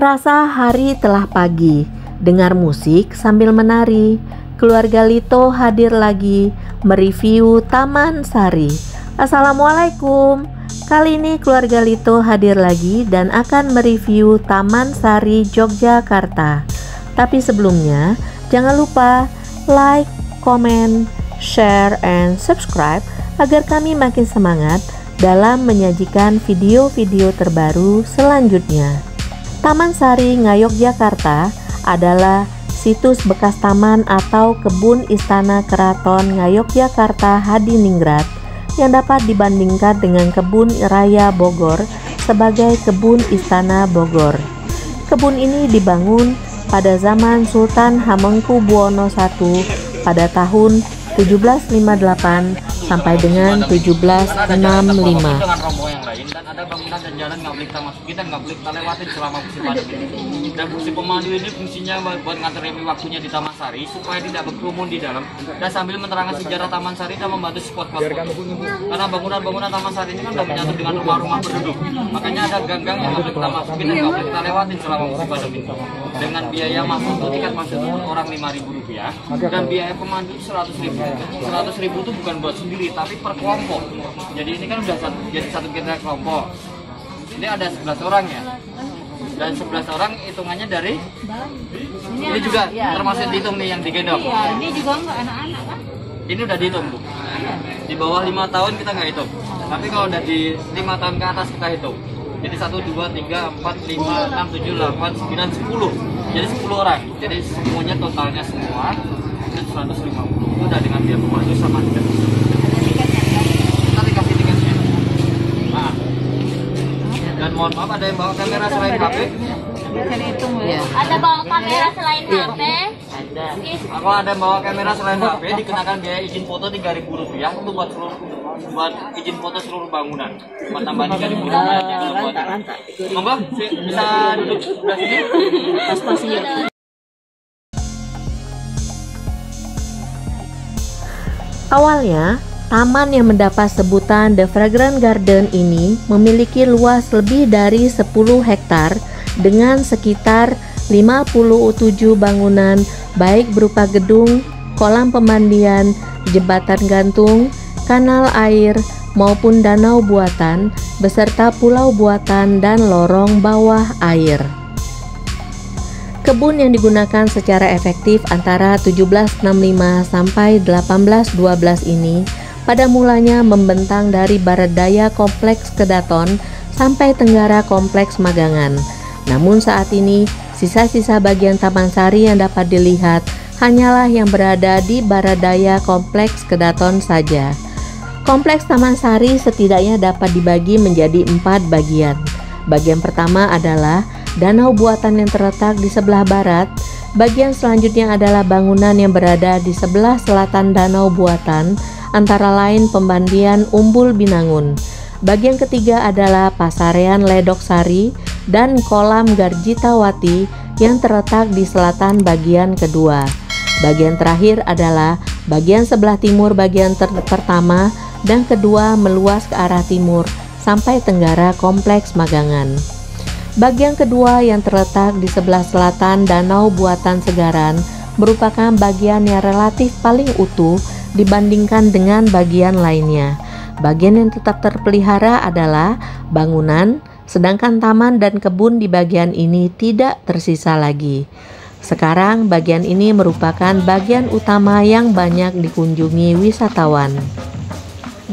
Terasa hari telah pagi, dengar musik sambil menari. Keluarga Lito hadir lagi mereview Taman Sari. Assalamualaikum. Kali ini keluarga Lito hadir lagi dan akan mereview Taman Sari Yogyakarta. Tapi sebelumnya, jangan lupa like, comment, share, and subscribe agar kami makin semangat dalam menyajikan video-video terbaru selanjutnya. Taman Sari Ngayogyakarta adalah situs bekas taman atau kebun istana Keraton Ngayogyakarta Hadiningrat yang dapat dibandingkan dengan kebun raya Bogor sebagai kebun istana Bogor. Kebun ini dibangun pada zaman Sultan Hamengkubuwono I pada tahun 1758 sampai dengan 1765. Dengan rombongan yang lain dan ada bangunan dan jalan nggak boleh kita masuki dan nggak boleh kita lewatin selama musim pandemi ini. Dan fungsi pemandu ini fungsinya buat ngatur waktunya di Taman Sari supaya tidak berkerumun di dalam dan sambil menerangkan sejarah Taman Sari dan membantu spot-spot. Karena bangunan-bangunan Taman Sari ini kan udah menyatu dengan rumah-rumah penduduk. Makanya ada gang-gang yang harus kita masukin dan nggak boleh kita lewatin selama musim pandemi ini. Dengan biaya masuk tiket masuk orang Rp5.000 dan biaya pemandu Rp100.000. Rp100.000 itu bukan buat sendiri tapi per kelompok. Jadi ini kan udah satu kita kelompok. Ini ada 11 orang ya. Dan 11 orang hitungannya dari ini juga termasuk dihitung nih yang digendong. Iya, ini juga enggak anak-anak kan? Ini udah dihitung Bu. Di bawah 5 tahun kita nggak hitung. Tapi kalau udah di 5 tahun ke atas kita hitung. Jadi 1, 2, 3, 4, 5, 6, 7, 8, 9, 10. Jadi 10 orang. Jadi semuanya totalnya semua itu 150. Itu udah dengan biaya pemandu sama tiket. Kita dikasih tiketnya. Nah. Dan mohon maaf ada yang bawa kamera selain HP? Ada bawa kamera selain HP? Ada. Kalau ada yang bawa kamera selain HP dikenakan biaya izin foto Rp3.000 untuk buat izin foto seluruh bangunan. Buat tambahan Rp3.000 aja dulu buat. Monggo bisa duduk sebelah sini. Pas-pasnya. Awalnya, taman yang mendapat sebutan The Fragrant Garden ini memiliki luas lebih dari 10 hektar dengan sekitar 57 bangunan baik berupa gedung, kolam pemandian, jembatan gantung, kanal air, maupun danau buatan beserta pulau buatan dan lorong bawah air. Kebun yang digunakan secara efektif antara 1765 sampai 1812 ini pada mulanya membentang dari barat daya Kompleks Kedaton sampai tenggara Kompleks Magangan. Namun saat ini, sisa-sisa bagian Taman Sari yang dapat dilihat hanyalah yang berada di barat daya Kompleks Kedaton saja. Kompleks Taman Sari setidaknya dapat dibagi menjadi 4 bagian. Bagian pertama adalah danau buatan yang terletak di sebelah barat. Bagian selanjutnya adalah bangunan yang berada di sebelah selatan danau buatan, antara lain Pembandian Umbul Binangun. Bagian ketiga adalah Pasarean Ledok Sari dan Kolam Garjitawati yang terletak di selatan bagian kedua. Bagian terakhir adalah bagian sebelah timur bagian pertama dan kedua meluas ke arah timur sampai tenggara Kompleks Magangan. Bagian kedua yang terletak di sebelah selatan Danau Buatan Segaran merupakan bagian yang relatif paling utuh dibandingkan dengan bagian lainnya. Bagian yang tetap terpelihara adalah bangunan, sedangkan taman dan kebun di bagian ini tidak tersisa lagi. Sekarang bagian ini merupakan bagian utama yang banyak dikunjungi wisatawan.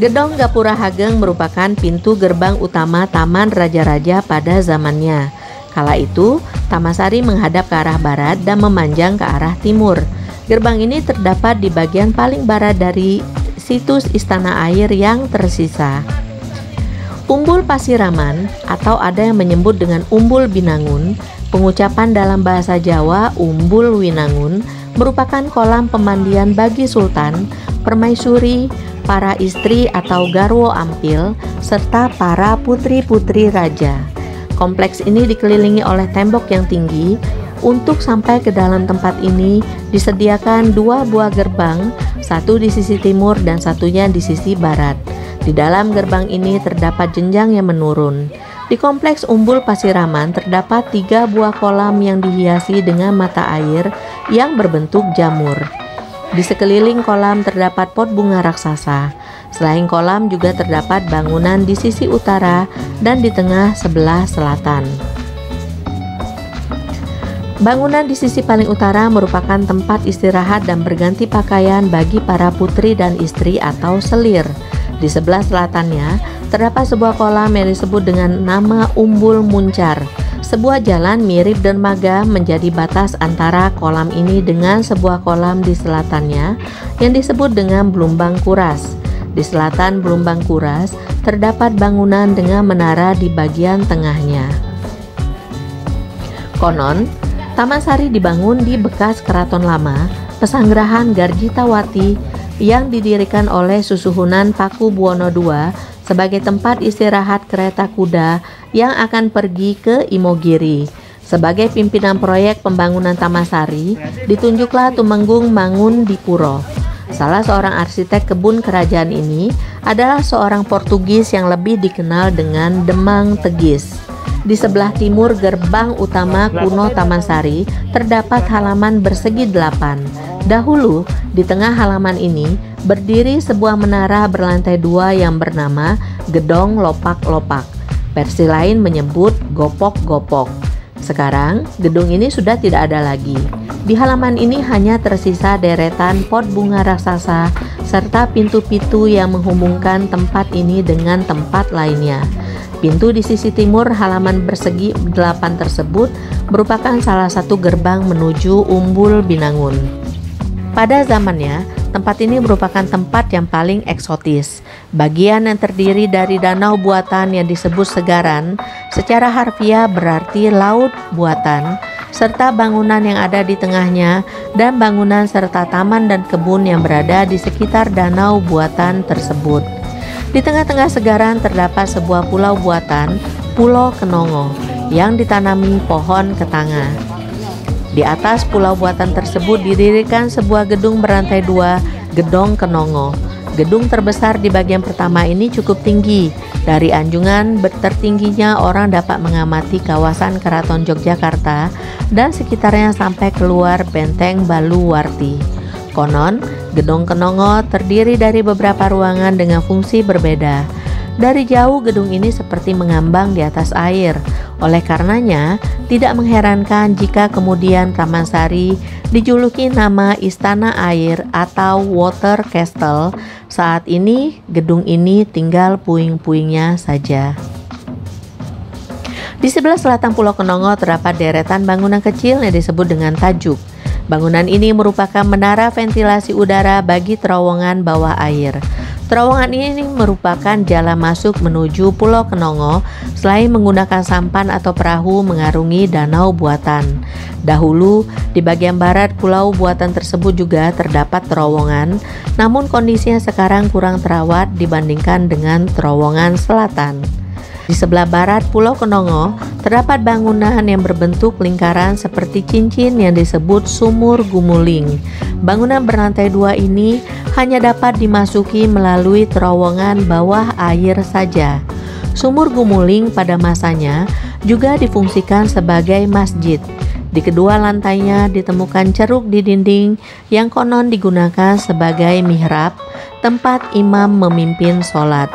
Gedong Gapura Hageng merupakan pintu gerbang utama Taman Raja-Raja pada zamannya. Kala itu, Taman Sari menghadap ke arah barat dan memanjang ke arah timur. Gerbang ini terdapat di bagian paling barat dari situs istana air yang tersisa. Umbul Pasiraman atau ada yang menyebut dengan Umbul Binangun, pengucapan dalam bahasa Jawa Umbul Winangun, merupakan kolam pemandian bagi sultan, permaisuri, para istri atau garwo ampil, serta para putri-putri raja. Kompleks ini dikelilingi oleh tembok yang tinggi. Untuk sampai ke dalam tempat ini disediakan 2 buah gerbang, satu di sisi timur dan satunya di sisi barat. Di dalam gerbang ini terdapat jenjang yang menurun. Di kompleks Umbul Pasiraman terdapat 3 buah kolam yang dihiasi dengan mata air yang berbentuk jamur. Di sekeliling kolam terdapat pot bunga raksasa. Selain kolam juga terdapat bangunan di sisi utara dan di tengah sebelah selatan. Bangunan di sisi paling utara merupakan tempat istirahat dan berganti pakaian bagi para putri dan istri atau selir. Di sebelah selatannya terdapat sebuah kolam yang disebut dengan nama Umbul Muncar. Sebuah jalan mirip dermaga menjadi batas antara kolam ini dengan sebuah kolam di selatannya yang disebut dengan Blumbang Kuras. Di selatan Blumbang Kuras terdapat bangunan dengan menara di bagian tengahnya. Konon, Taman Sari dibangun di bekas keraton lama, Pesanggrahan Garjitawati yang didirikan oleh Susuhunan Pakubuwono II sebagai tempat istirahat kereta kuda yang akan pergi ke Imogiri. Sebagai pimpinan proyek pembangunan Taman Sari, ditunjuklah Tumenggung Mangun-Dipuro. Salah seorang arsitek kebun kerajaan ini adalah seorang Portugis yang lebih dikenal dengan Demang Tegis. Di sebelah timur gerbang utama kuno Taman Sari terdapat halaman bersegi 8. Dahulu, di tengah halaman ini berdiri sebuah menara berlantai 2 yang bernama Gedong Lopak-Lopak. Versi lain menyebut Gopok-Gopok. Sekarang, gedung ini sudah tidak ada lagi. Di halaman ini hanya tersisa deretan pot bunga raksasa serta pintu-pintu yang menghubungkan tempat ini dengan tempat lainnya. Pintu di sisi timur halaman bersegi 8 tersebut merupakan salah satu gerbang menuju Umbul Binangun. Pada zamannya, tempat ini merupakan tempat yang paling eksotis. Bagian yang terdiri dari danau buatan yang disebut segaran, secara harfiah berarti laut buatan, serta bangunan yang ada di tengahnya, dan bangunan serta taman dan kebun yang berada di sekitar danau buatan tersebut. Di tengah-tengah segaran terdapat sebuah pulau buatan, Pulau Kenongo, yang ditanami pohon ketanga. Di atas pulau buatan tersebut didirikan sebuah gedung berantai 2, Gedong Kenongo. Gedung terbesar di bagian pertama ini cukup tinggi. Dari anjungan tertingginya orang dapat mengamati kawasan Keraton Yogyakarta dan sekitarnya sampai keluar Benteng Baluwarti. Konon, Gedong Kenongo terdiri dari beberapa ruangan dengan fungsi berbeda. Dari jauh gedung ini seperti mengambang di atas air. Oleh karenanya, tidak mengherankan jika kemudian Taman Sari dijuluki nama Istana Air atau Water Castle. Saat ini, gedung ini tinggal puing-puingnya saja. Di sebelah selatan Pulau Kenongo terdapat deretan bangunan kecil yang disebut dengan tajuk. Bangunan ini merupakan menara ventilasi udara bagi terowongan bawah air. Terowongan ini merupakan jalan masuk menuju Pulau Kenongo selain menggunakan sampan atau perahu mengarungi danau buatan. Dahulu, di bagian barat pulau buatan tersebut juga terdapat terowongan, namun kondisinya sekarang kurang terawat dibandingkan dengan terowongan selatan. Di sebelah barat Pulau Kenongo terdapat bangunan yang berbentuk lingkaran seperti cincin yang disebut Sumur Gumuling. Bangunan berlantai 2 ini hanya dapat dimasuki melalui terowongan bawah air saja. Sumur Gumuling pada masanya juga difungsikan sebagai masjid. Di kedua lantainya ditemukan ceruk di dinding yang konon digunakan sebagai mihrab, tempat imam memimpin sholat.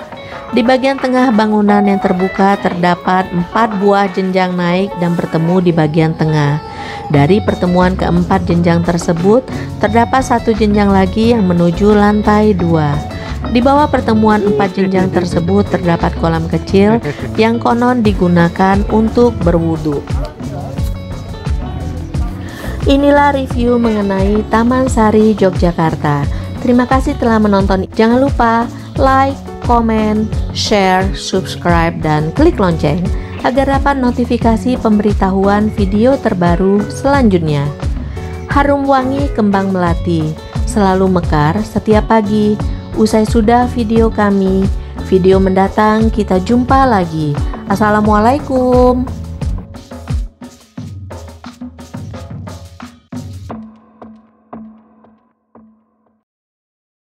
Di bagian tengah bangunan yang terbuka terdapat 4 buah jenjang naik dan bertemu di bagian tengah. Dari pertemuan keempat jenjang tersebut, terdapat 1 jenjang lagi yang menuju lantai 2. Di bawah pertemuan 4 jenjang tersebut terdapat kolam kecil yang konon digunakan untuk berwudu. Inilah review mengenai Taman Sari Yogyakarta. Terima kasih telah menonton. Jangan lupa like, komen, share, subscribe, dan klik lonceng agar dapat notifikasi pemberitahuan video terbaru selanjutnya. Harum wangi kembang melati selalu mekar setiap pagi. Usai sudah video kami, video mendatang kita jumpa lagi. Assalamualaikum.